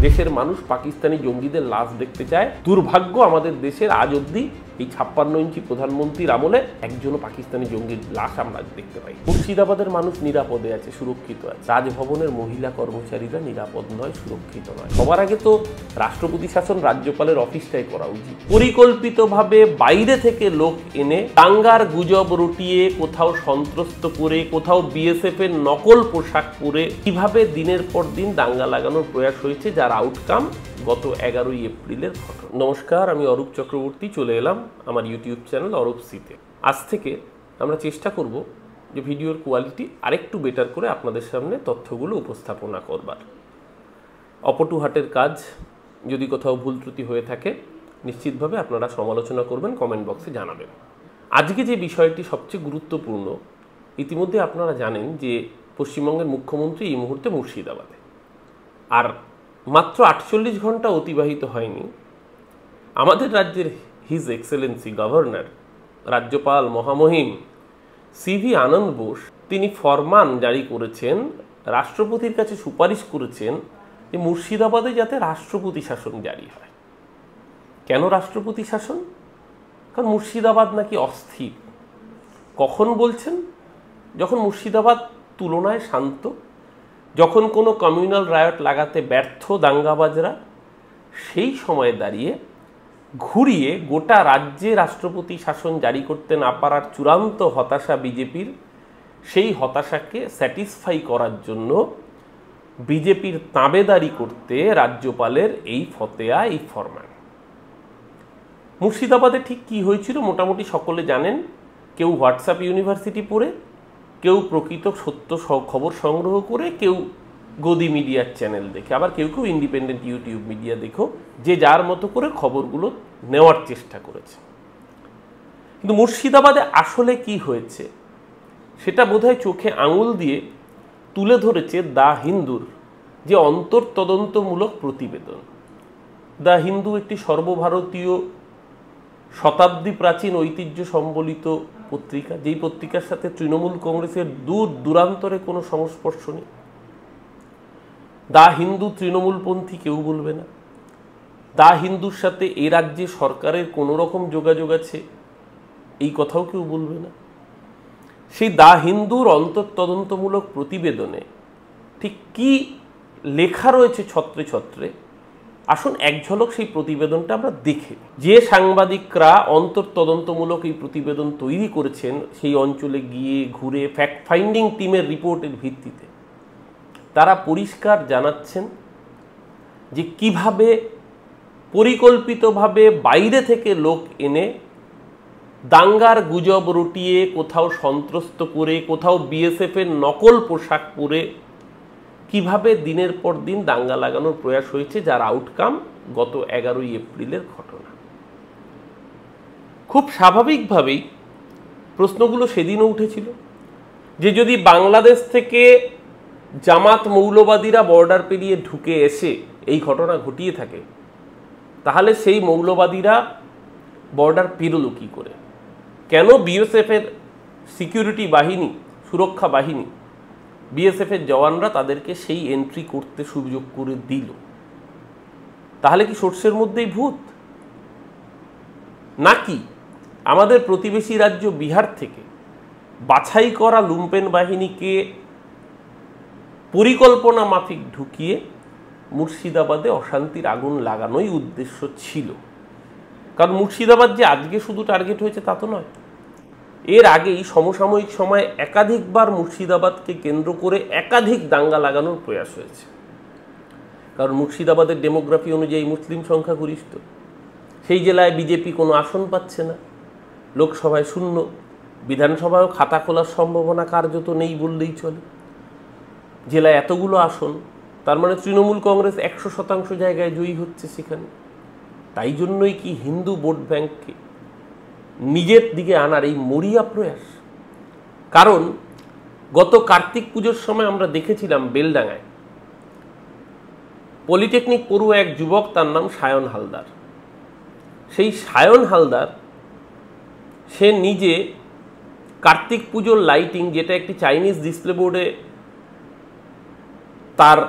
দেশের মানুষ পাকিস্তানি জঙ্গিদের লাশ দেখতে চায়। দুর্ভাগ্য আমাদের দেশের আজ অবধি এই 56 ইঞ্চি প্রধানমন্ত্রীর আমলে একজনও পাকিস্তানি জঙ্গির লাশ আমরা দেখতে পাই। মুর্শিদাবাদের মানুষ নিরাপদে আছে, সুরক্ষিত আছে। রাজভবনের মহিলা কর্মচারীরা নিরাপদ নয়, সুরক্ষিত নয়। সবার আগে তো রাষ্ট্রপতি শাসন রাজ্যপালের অফিসটাই করা উচিত। পরিকল্পিতভাবে বাইরে থেকে লোক এনে দাঙ্গার গুজব রটিয়ে, কোথাও সন্ত্রস্ত করে, কোথাও বিএসএফ এর নকল পোশাক পরে কিভাবে দিনের পর দিন দাঙ্গা লাগানোর প্রয়াস হয়েছে, যার আউটকাম গত 11 এপ্রিলের ঘটনা। নমস্কার, আমি অরূপ চক্রবর্তী চলে এলাম আমার ইউটিউব চ্যানেল অরূপ সিতে। আজ থেকে আমরা চেষ্টা করব যে ভিডিওর কোয়ালিটি আরেকটু বেটার করে আপনাদের সামনে তথ্যগুলো উপস্থাপনা করবার। অপটুহাটের কাজ, যদি কোথাও ভুল ত্রুটি হয়ে থাকে নিশ্চিতভাবে আপনারা সমালোচনা করবেন, কমেন্ট বক্সে জানাবেন। আজকে যে বিষয়টি সবচেয়ে গুরুত্বপূর্ণ, ইতিমধ্যে আপনারা জানেন যে পশ্চিমবঙ্গের মুখ্যমন্ত্রী এই মুহূর্তে মুর্শিদাবাদে, আর মাত্র 48 ঘন্টা অতিবাহিত হয়নি আমাদের রাজ্যের হিজ এক্সেলেন্সি গভর্নর, রাজ্যপাল মহামহিম সিভি আনন্দ বোস, তিনি ফরমান জারি করেছেন, রাষ্ট্রপতির কাছে সুপারিশ করেছেন যে মুর্শিদাবাদে যাতে রাষ্ট্রপতি শাসন জারি হয়। কেন রাষ্ট্রপতি শাসন? কারণ মুর্শিদাবাদ নাকি অস্থির। কখন বলছেন? যখন মুর্শিদাবাদ তুলনায় শান্ত, যখন কোনো কমিউনাল রায়ট লাগাতে ব্যর্থ দাঙ্গাবাজরা, সেই সময় দাঁড়িয়ে ঘুরিয়ে গোটা রাজ্যে রাষ্ট্রপতি শাসন জারি করতে না পারার চূড়ান্ত হতাশা বিজেপির, সেই হতাশাকে স্যাটিসফাই করার জন্য বিজেপির তাবেদারি করতে রাজ্যপালের এই ফতেয়া, এই ফরমান। মুর্শিদাবাদে ঠিক কি হয়েছিল মোটামুটি সকলে জানেন। কেউ হোয়াটসঅ্যাপ ইউনিভার্সিটি পড়ে, কেউ প্রকৃত সত্য খবর সংগ্রহ করে, কেউ গদি মিডিয়ার চ্যানেল দেখে, আবার কেউ কেউ ইন্ডিপেন্ডেন্ট ইউটিউব মিডিয়া দেখো, যে যার মতো করে খবরগুলো নেওয়ার চেষ্টা করেছে। কিন্তু মুর্শিদাবাদে আসলে কি হয়েছে সেটা বোধহয় চোখে আঙুল দিয়ে তুলে ধরেছে দ্য হিন্দুর যে অন্তর্তদন্তমূলক প্রতিবেদন। দ্য হিন্দু একটি সর্বভারতীয় শতাব্দী প্রাচীন ঐতিহ্য সম্বলিত পত্রিকা, যেই পত্রিকার সাথে তৃণমূল কংগ্রেসের দূর দূরান্তরে কোনো সংস্পর্শ নেই। দ্য হিন্দু তৃণমূলপন্থী কেউ বলবে না। দ্য হিন্দুর সাথে এ রাজ্যে সরকারের কোনো রকম যোগাযোগ আছে এই কথাও কেউ বলবে না। সেই দ্য হিন্দুর অন্তর্তদন্তমূলক প্রতিবেদনে ঠিক কি লেখা রয়েছে ছত্রে ছত্রে, আসুন এক ঝলক সেই প্রতিবেদনটা আমরা দেখে। যে সাংবাদিকরা অন্তর্তদন্তমূলক এই প্রতিবেদন তৈরি করেছেন, সেই অঞ্চলে গিয়ে ঘুরে ফ্যাক্ট ফাইন্ডিং টিমের রিপোর্টের ভিত্তিতে তারা পরিষ্কার জানাচ্ছেন যে কিভাবে পরিকল্পিতভাবে বাইরে থেকে লোক এনে দাঙ্গার গুজব রটিয়ে, কোথাও সন্ত্রস্ত করে, কোথাও বিএসএফ এর নকল পোশাক পরে কিভাবে দিনের পর দিন দাঙ্গা লাগানোর প্রয়াস হয়েছে, যার আউটকাম গত 11 এপ্রিলের ঘটনা। খুব স্বাভাবিকভাবেই প্রশ্নগুলো সেদিনও উঠেছিল যে যদি বাংলাদেশ থেকে জামাত মৌলবাদীরা বর্ডার পেরিয়ে ঢুকে এসে এই ঘটনা ঘটিয়ে থাকে, তাহলে সেই মৌলবাদীরা বর্ডার পেরোলো কী করে? কেন বিএসএফ এর সিকিউরিটি বাহিনী, সুরক্ষা বাহিনী, বিএসএফ এর জওয়ানরা তাদেরকে সেই এন্ট্রি করতে সুযোগ করে দিল? তাহলে কি সর্ষের মধ্যেই ভূত? নাকি আমাদের প্রতিবেশী রাজ্য বিহার থেকে বাছাই করা লুম্পেন বাহিনীকে পরিকল্পনা মাফিক ঢুকিয়ে মুর্শিদাবাদে অশান্তির আগুন লাগানোই উদ্দেশ্য ছিল? কারণ মুর্শিদাবাদ যে আজকে শুধু টার্গেট হয়েছে তা তো নয়, এর আগেই সমসাময়িক সময়ে একাধিকবার মুর্শিদাবাদকে কেন্দ্র করে একাধিক দাঙ্গা লাগানোর প্রয়াস হয়েছে। কারণ মুর্শিদাবাদের ডেমোগ্রাফি অনুযায়ী মুসলিম সংখ্যাগরিষ্ঠ, সেই জেলায় বিজেপি কোনো আসন পাচ্ছে না, লোকসভায় শূন্য, বিধানসভায়ও খাতা খোলার সম্ভাবনা কার্যত নেই বললেই চলে। জেলায় এতগুলো আসন, তার মানে তৃণমূল কংগ্রেস 100% জায়গায় জয়ী হচ্ছে সেখানে। তাই জন্যই কি হিন্দু ভোট ব্যাংককে নিজের দিকে আনার এই মরিয়া প্রয়াস? কারণ গত কার্তিক পুজোর সময় আমরা দেখেছিলাম বেলডাঙ্গায় পলিটেকনিক পড়ুয়া এক যুবক, তার নাম সায়ন হালদার। সেই সায়ন হালদার সে নিজে কার্তিক পুজোর লাইটিং, যেটা একটি চাইনিজ ডিসপ্লে বোর্ডে তার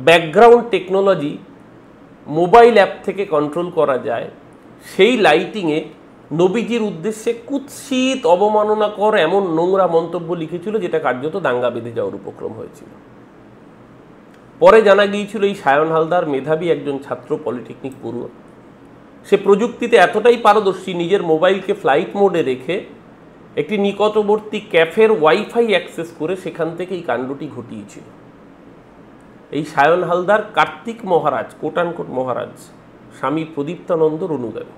ব্যাকগ্রাউন্ড টেকনোলজি মোবাইল অ্যাপ থেকে কন্ট্রোল করা যায়, সেই লাইটিংয়ে নবীজির উদ্দেশ্যে কুৎসিত অবমাননাকর এমন নোংরা মন্তব্য লিখেছিল যেটা কার্যত দাঙ্গা বেঁধে যাওয়ার উপক্রম হয়েছিল। পরে জানা গিয়েছিল এই সায়ন হালদার মেধাবী একজন ছাত্র, পলিটেকনিক পড়ুয়া। সে প্রযুক্তিতে এতটাই পারদর্শী, নিজের মোবাইলকে ফ্লাইট মোডে রেখে একটি নিকটবর্তী ক্যাফের ওয়াইফাই অ্যাক্সেস করে সেখান থেকে এই কাণ্ডটি ঘটিয়েছিল। এই সায়ন হালদার কার্তিক মহারাজ, কোটানকোট মহারাজ, স্বামী প্রদীপ্তানন্দর অনুগামী,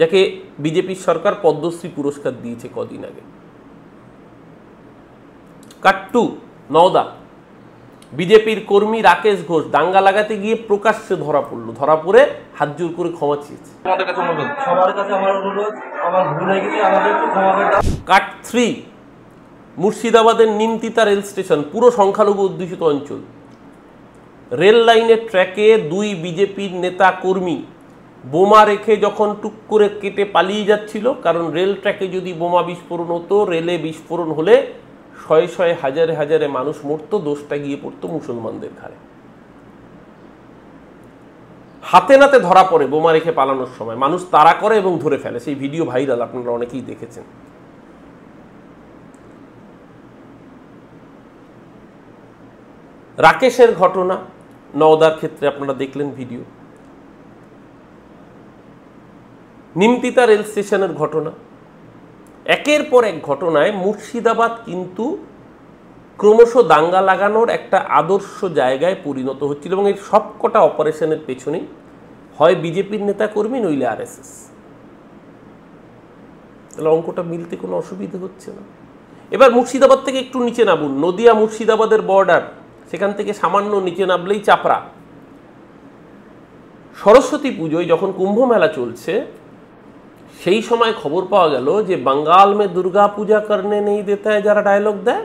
যাকে বিজেপির সরকার পদ্মশ্রী পুরস্কার দিয়েছে কদিন আগে। কাট্টু নওদা, বিজেপির কর্মী রাকেশ ঘোষ দাঙ্গা লাগাতে গিয়ে প্রকাশ্যে ধরা পড়লো, ধরা পড়ে হাত জোর করে ক্ষমা চেয়েছে। কাট 3 মুর্শিদাবাদের নিমতিতা রেল স্টেশন, পুরো সংখ্যালঘু অধ্যুষিত অঞ্চল। রেল লাইনের ট্র্যাকে 2 বিজেপির নেতা কর্মী বোমা রেখে যখন টুক করে কেটে পালিয়ে যাচ্ছিল, কারণ রেল ট্র্যাকে যদি বোমা বিস্ফোরণ হতো, রেলে বিস্ফোরণ হলে শয়ে শয়ে হাজারে হাজারে মানুষ মরতো, দোষটা গিয়ে পড়তো মুসলমানদের ঘাড়ে। হাতে নাতে ধরা পড়ে বোমা রেখে পালানোর সময়, মানুষ তাড়া করে এবং ধরে ফেলে। সেই ভিডিও ভাইরাল, আপনারা অনেকেই দেখেছেন। রাকেশের ঘটনা, নওদার ক্ষেত্রে আপনারা দেখলেন ভিডিও। নিমতিতা রেল স্টেশনের ঘটনা, একের পর এক ঘটনায় মুর্শিদাবাদ কিন্তু ক্রমশ দাঙ্গা লাগানোর একটা আদর্শ জায়গায় পরিণত হচ্ছিল, এবং এই সবকটা অপারেশনের পেছনেই হয় বিজেপির নেতাকর্মী, নইলে আরএসএস। তাহলে অঙ্কটা মিলতে কোনো অসুবিধা হচ্ছে না। এবার মুর্শিদাবাদ থেকে একটু নিচে নামুন, নদিয়া মুর্শিদাবাদের বর্ডার, সেখান থেকে সামান্য নিচে নামলেই চাপড়া। সরস্বতী পুজোয় যখন কুম্ভ মেলা চলছে, সেই সময় খবর পাওয়া গেল যে বাঙ্গাল মে দুর্গা পূজা করনে নেই দেতা হয় যারা ডায়লগ দেয়,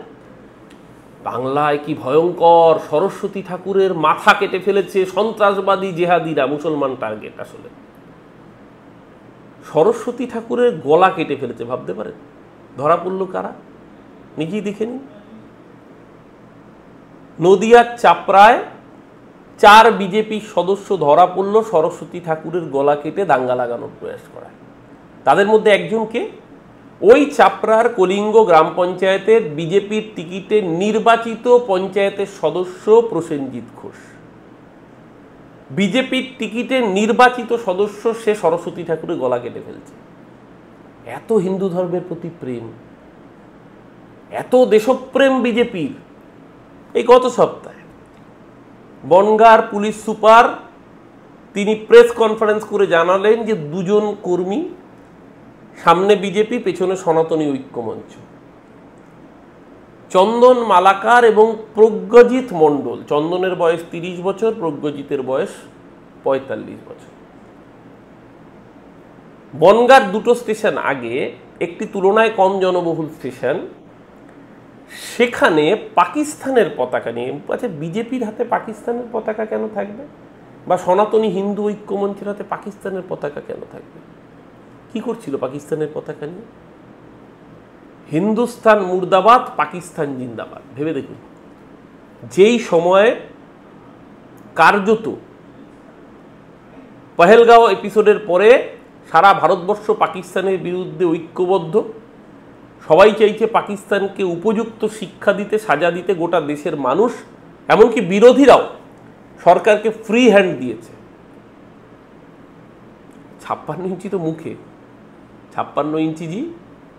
বাংলায় কি ভয়ঙ্কর, সরস্বতী ঠাকুরের মাথা কেটে ফেলেছে সন্ত্রাসবাদী জেহাদিরা, মুসলমান টার্গেট। আসলে সরস্বতী ঠাকুরের গলা কেটে ফেলেছে, ভাবতে পারেন? ধরা পড়ল কারা? নিজেই দেখে নিন। নদিয়ার চাপড়ায় 4 বিজেপি সদস্য ধরা পড়ল সরস্বতী ঠাকুরের গলা কেটে দাঙ্গা লাগানোর প্রয়াস করায়। তাদের মধ্যে একজনকে ওই চাপড়ার কলিঙ্গ গ্রাম পঞ্চায়েতের বিজেপির টিকিটে নির্বাচিত পঞ্চায়েতের সদস্য প্রসেনজিৎ ঘোষ, বিজেপির টিকিটে নির্বাচিত সদস্য, সে সরস্বতী ঠাকুরের গলা কেটে ফেলছে। এত হিন্দু ধর্মের প্রতি প্রেম, এত দেশপ্রেম বিজেপির। এই গত সপ্তাহে বনগাঁর পুলিশ সুপার তিনি প্রেস কনফারেন্স করে জানালেন যে 2 জন কর্মী, সামনে বিজেপি, পেছনে সনাতনী ঐক্যমঞ্চ, চন্দন মালাকার এবং প্রজ্ঞজিৎ মণ্ডল। চন্দনের বয়স 30 বছর, প্রজ্ঞজিতের বয়স 45 বছর। বনগাঁর 2টো স্টেশন আগে একটি তুলনায় কম জনবহুল স্টেশন, সেখানে পাকিস্তানের পতাকা নিয়ে, আচ্ছা বিজেপির হাতে পাকিস্তানের পতাকা কেন থাকবে, বা সনাতনী হিন্দু ঐক্যমঞ্চের হাতে পাকিস্তানের পতাকা কেন থাকবে? কি করছিল পাকিস্তানের পতাকা নিয়ে? হিন্দুস্তান মুর্দাবাদ, পাকিস্তান জিন্দাবাদ। ভেবে দেখুন, যেই সময়ে কার্যত পহেলগাঁও এপিসোডের পরে সারা ভারতবর্ষ পাকিস্তানের বিরুদ্ধে ঐক্যবদ্ধ, সবাই চাইছে পাকিস্তানকে উপযুক্ত শিক্ষা দিতে, সাজা দিতে, গোটা দেশের মানুষ, এমনকি বিরোধীরাও সরকারকে ফ্রি হ্যান্ড দিয়েছে। 56 ইঞ্চি তো মুখে, 56 ইঞ্চি জি,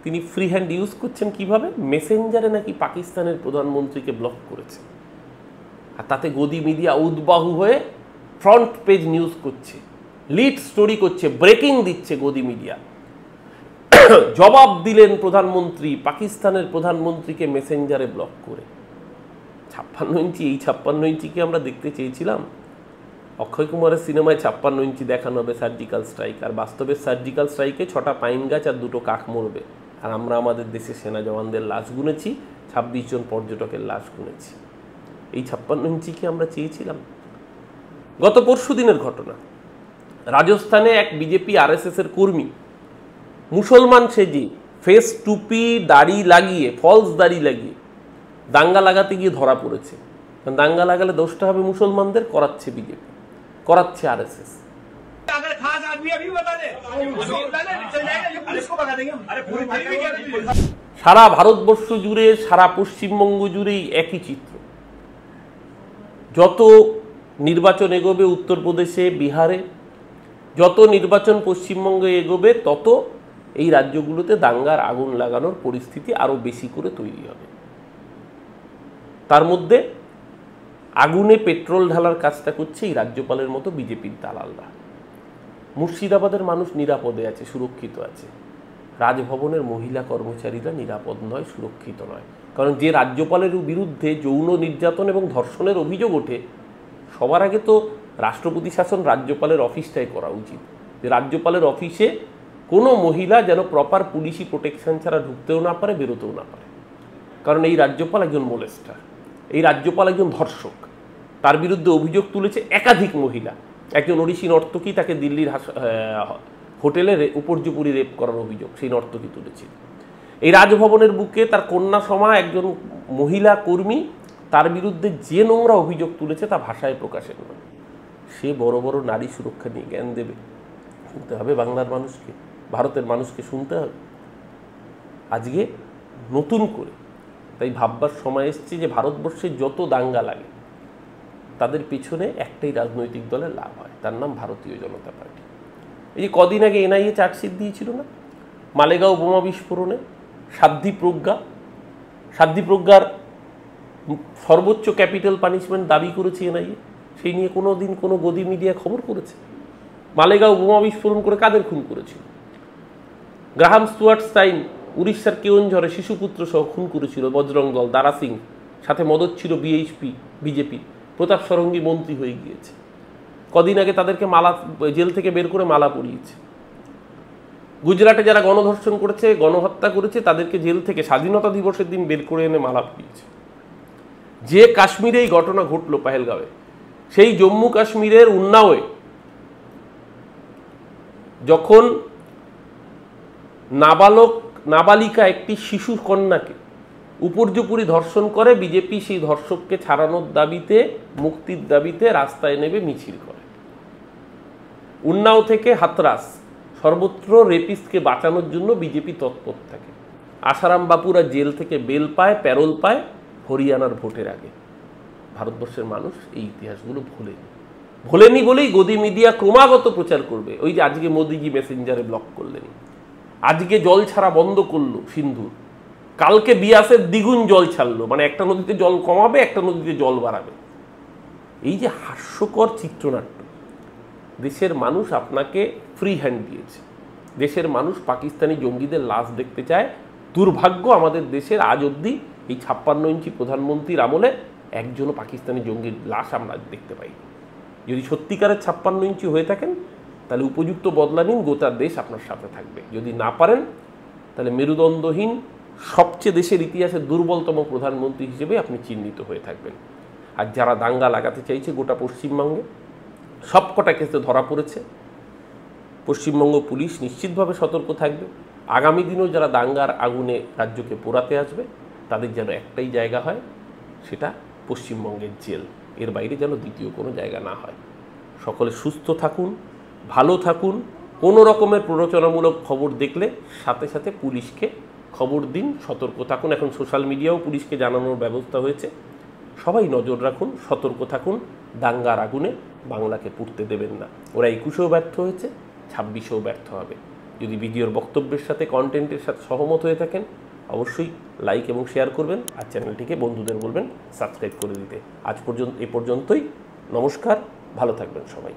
তিনি ফ্রি হ্যান্ড ইউজ করছেন কিভাবে? মেসেঞ্জারে নাকি পাকিস্তানের প্রধানমন্ত্রীকে ব্লক করেছে, আর তাতে গদি মিডিয়া উদ্বাহু হয়ে ফ্রন্ট পেজ নিউজ করছে, লিড স্টোরি করছে, ব্রেকিং দিচ্ছে গদি মিডিয়া। জবাব দিলেন প্রধানমন্ত্রী পাকিস্তানের প্রধানমন্ত্রীকে মেসেঞ্জারে ব্লক করে। 56 ইঞ্চি, এই 56 ইঞ্চিকে আমরা দেখতে চেয়েছিলাম। অক্ষয় কুমারের সিনেমায় 56 ইঞ্চি দেখানো হবে সার্জিক্যাল স্ট্রাইক, আর বাস্তবে সার্জিক্যাল স্ট্রাইকে 6টা পাইন গাছ আর 2টো কাক মরবে। আর আমরা আমাদের দেশে সেনা জওয়ানদের লাশ গুনেছি, 26 জন পর্যটকের লাশ গুনেছি। এই 56 ইঞ্চিকে আমরা চেয়েছিলাম। গত পরশু দিনের ঘটনা, রাজস্থানে এক বিজেপি আরএসএস এর কর্মী মুসলমান সেজে, ফেস টুপি, দাড়ি লাগিয়ে, ফলস দাড়ি লাগিয়ে দাঙ্গা লাগাতে গিয়ে ধরা পড়েছে। দাঙ্গা লাগালে দোষটা হবে মুসলমানদের, করাচ্ছে বিজেপি, করাচ্ছে আরএসএস। সারা ভারতবর্ষ জুড়ে, সারা পশ্চিমবঙ্গ জুড়েই একই চিত্র। যত নির্বাচন এগোবে উত্তরপ্রদেশে, বিহারে, যত নির্বাচন পশ্চিমবঙ্গে এগোবে, তত এই রাজ্যগুলোতে দাঙ্গার আগুন লাগানোর পরিস্থিতি আরো বেশি করে তৈরি হবে। তার মধ্যে আগুনে পেট্রোল ঢালার কাজটা করছে এই রাজ্যপালের মতো বিজেপির দালালরা। মুর্শিদাবাদের মানুষ নিরাপদে আছে, সুরক্ষিত আছে। রাজভবনের মহিলা কর্মচারীরা নিরাপদ নয়, সুরক্ষিত নয়। কারণ যে রাজ্যপালের বিরুদ্ধে যৌন নির্যাতন এবং ধর্ষণের অভিযোগ ওঠে, সবার আগে তো রাষ্ট্রপতি শাসন রাজ্যপালের অফিসটাই করা উচিত, যে রাজ্যপালের অফিসে কোনো মহিলা যেন প্রপার পুলিশি প্রোটেকশন ছাড়া ঢুকতেও না পারে, বেরোতেও না পারে। কারণ এই রাজ্যপাল একজন মোলেস্টার, এই রাজ্যপাল একজন ধর্ষক। তার বিরুদ্ধে অভিযোগ তুলেছে একাধিক মহিলা। একজন ওড়িশি নর্তকী, তাকে দিল্লির হোটেলে উপর্যুপরি রেপ করার অভিযোগ সেই নর্তকী তুলেছিল। এই রাজভবনের বুকে তার কন্যা সমা একজন মহিলা কর্মী, তার বিরুদ্ধে যে নোংরা অভিযোগ তুলেছে তা ভাষায় প্রকাশের নয়। সে বড় বড় নারী সুরক্ষা নিয়ে জ্ঞান দেবে? শুনতে হবে বাংলার মানুষকে, ভারতের মানুষকে শুনতে হবে। আজকে নতুন করে তাই ভাববার সময় এসছে যে ভারতবর্ষে যত দাঙ্গা লাগে তাদের পিছনে একটাই রাজনৈতিক দলের লাভ হয়, তার নাম ভারতীয় জনতা পার্টি। এই যে কদিন আগে এনআইএ চার্জশিট দিয়েছিল না মালেগাঁও বোমা বিস্ফোরণে, সাধ্বী প্রজ্ঞার সর্বোচ্চ ক্যাপিটাল পানিশমেন্ট দাবি করেছে এনআইএ। সেই নিয়ে কোনো দিন কোনো গদি মিডিয়া খবর করেছে? মালেগাঁও বোমা বিস্ফোরণ করে কাদের খুন করেছিল? গ্রাহাম স্টুয়ার্ট স্টাইন উড়িষ্যার কেওনঝড়ে শিশুপুত্র সহ খুন করেছিল বজরং দল, দারা সিং, সাথে মদত ছিল বিজেপি। প্রতাপ ষড়ঙ্গী মন্ত্রী হয়ে গিয়েছে। কদিন আগে তাদেরকে জেল থেকে বের করে মালা পরিয়েছে। গুজরাটে যারা গণধর্ষণ করেছে, গণহত্যা করেছে, তাদেরকে জেল থেকে স্বাধীনতা দিবসের দিন বের করে এনে মালা পরিয়েছে। যে কাশ্মীরে এই ঘটনা ঘটলো পেহেলগাঁওয়ে, সেই জম্মু কাশ্মীরের উন্নাওয়ে যখন নাবালিকা একটি শিশু কন্যাকে উপর্যুপরি ধর্ষণ করে, বিজেপি সেই ধর্ষককে ছাড়ানোর দাবিতে, মুক্তির দাবিতে রাস্তায় নেমে মিছিল করে। উন্নাও থেকে হাতরাস সর্বত্র রেপিস্টকে বাঁচানোর জন্য বিজেপি তৎপর থাকে। আসারাম বাপুরা জেল থেকে বেল পায়, প্যারোল পায় হরিয়ানার ভোটের আগে। ভারতবর্ষের মানুষ এই ইতিহাসগুলো ভোলেনি বলেই গদি মিডিয়া ক্রমাগত প্রচার করবে। ওই যে আজকে মোদিজি মেসেঞ্জারে ব্লক করলেন, আজকে জল ছাড়া বন্ধ করলো সিন্ধুর, কালকে বিয়াসের দ্বিগুণ জল ছাড়লো, মানে একটা নদীতে জল কমাবে, একটা নদীতে জল বাড়াবে। এই যে হাস্যকর চিত্রনাট্য, দেশের মানুষ আপনাকে ফ্রি হ্যান্ড দিয়েছে। দেশের মানুষ পাকিস্তানি জঙ্গিদের লাশ দেখতে চায়। দুর্ভাগ্য আমাদের দেশের আজ অবধি এই 56 ইঞ্চি প্রধানমন্ত্রীর আমলে একজনও পাকিস্তানি জঙ্গির লাশ আমরা দেখতে পাই। যদি সত্যিকারের 56 ইঞ্চি হয়ে থাকেন তাহলে উপযুক্ত বদলা নিন, গোটা দেশ আপনার সাথে থাকবে। যদি না পারেন তাহলে মেরুদণ্ডহীন, সবচেয়ে দেশের ইতিহাসে দুর্বলতম প্রধানমন্ত্রী হিসেবে আপনি চিহ্নিত হয়ে থাকবেন। আর যারা দাঙ্গা লাগাতে চাইছে গোটা পশ্চিমবঙ্গে, সবকটা কেসে ধরা পড়েছে। পশ্চিমবঙ্গ পুলিশ নিশ্চিতভাবে সতর্ক থাকবে। আগামী দিনেও যারা দাঙ্গার আগুনে রাজ্যকে পোড়াতে আসবে তাদের যেন একটাই জায়গা হয়, সেটা পশ্চিমবঙ্গের জেল। এর বাইরে যেন দ্বিতীয় কোনো জায়গা না হয়। সকলে সুস্থ থাকুন, ভালো থাকুন। কোনো রকমের প্ররোচনামূলক খবর দেখলে সাথে সাথে পুলিশকে খবর দিন, সতর্ক থাকুন। এখন সোশ্যাল মিডিয়াও পুলিশকে জানানোর ব্যবস্থা হয়েছে। সবাই নজর রাখুন, সতর্ক থাকুন। দাঙ্গার আগুনে বাংলাকে পুড়তে দেবেন না। ওরা 21এও ব্যর্থ হয়েছে, 26এও ব্যর্থ হবে। যদি ভিডিওর বক্তব্যের সাথে, কন্টেন্টের সাথে সহমত হয়ে থাকেন অবশ্যই লাইক এবং শেয়ার করবেন, আর চ্যানেলটিকে বন্ধুদের বলবেন সাবস্ক্রাইব করে দিতে। আজ পর্যন্ত এ পর্যন্তই। নমস্কার, ভালো থাকবেন সবাই।